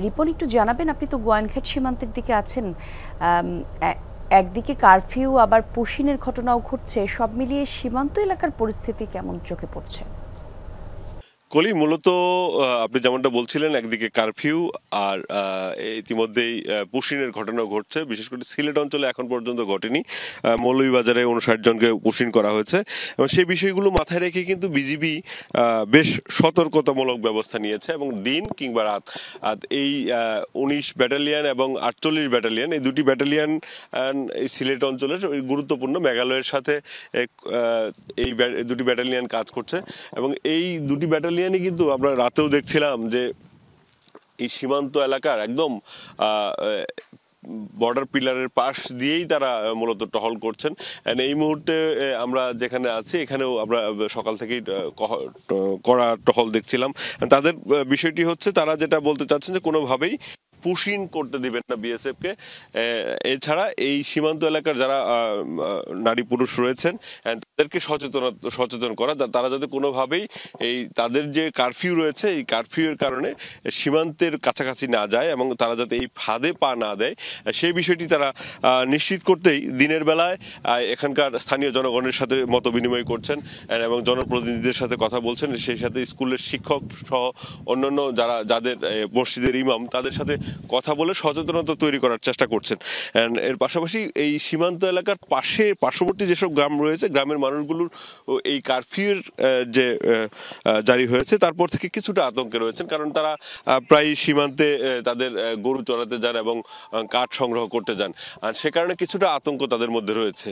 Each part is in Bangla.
রিপন, একটু জানাবেন, আপনি তো গোয়াইনঘাট সীমান্তের দিকে আছেন, একদিকে কারফিউ আবার পুশিনের ঘটনাও ঘটছে, সব মিলিয়ে সীমান্ত এলাকার পরিস্থিতি কেমন চোখে পড়ছে? কলি মূলত আপনি যেমনটা বলছিলেন, একদিকে কারফিউ আর ইতিমধ্যেই পুশিনের ঘটনাও ঘটছে। বিশেষ করে সিলেট অঞ্চলে এখন পর্যন্ত ঘটেনি। মৌলভীবাজারে 59 জনকে পুশিন করা হয়েছে এবং সেই বিষয়গুলো মাথায় রেখে কিন্তু বিজিবি বেশ সতর্কতামূলক ব্যবস্থা নিয়েছে এবং দিন কিংবা রাত এই 19 ব্যাটালিয়ন এবং 48 ব্যাটালিয়ন, এই দুটি ব্যাটালিয়ন এই সিলেট অঞ্চলের গুরুত্বপূর্ণ মেঘালয়ের সাথে এই দুটি ব্যাটালিয়ন কাজ করছে এবং এই দুটি ব্যাটালিয়ন কিন্তু আমরা রাতেও দেখছিলাম যে এই সীমান্ত এলাকার একদম বর্ডার পিলারের পাশ দিয়েই তারা মূলত টহল করছেন। এই মুহূর্তে আমরা যেখানে আছি এখানেও আমরা সকাল থেকেই কড়া টহল দেখছিলাম। তাদের বিষয়টি হচ্ছে, তারা যেটা বলতে চাচ্ছেন যে কোনোভাবেই পুশিং করতে দিবেন না বিএসএফ কে। এছাড়া এই সীমান্ত এলাকার যারা নারী পুরুষ রয়েছেন তাদেরকে সচেতন করা, তারা যাতে কোনোভাবেই এই তাদের যে কারফিউ রয়েছে এই কারফিউয়ের কারণে সীমান্তের কাছাকাছি না যায় এবং তারা যাতে এই ফাঁদে পা না দেয় সেই বিষয়টি তারা নিশ্চিত করতেই দিনের বেলায় এখানকার স্থানীয় জনগণের সাথে মত বিনিময় করছেন এবং জনপ্রতিনিধিদের সাথে কথা বলছেন। সেই সাথে স্কুলের শিক্ষক সহ অন্যান্য যাদের মসজিদের ইমাম তাদের সাথে কথা বলে সচেতনতা তৈরি করার চেষ্টা করছেন। এর পাশাপাশি এই সীমান্ত এলাকার পার্শ্ববর্তী যেসব গ্রাম রয়েছে, গ্রামের মানুষগুলোর এই কারফিউর যে জারি হয়েছে তারপর থেকে কিছুটা আতঙ্কে রয়েছেন, কারণ তারা প্রায় সীমান্তে তাদের গরু চড়াতে যান এবং কাঠ সংগ্রহ করতে যান, আর সে কারণে কিছুটা আতঙ্ক তাদের মধ্যে রয়েছে।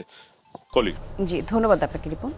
কলি। জি, ধন্যবাদ আপনাকে রিপন।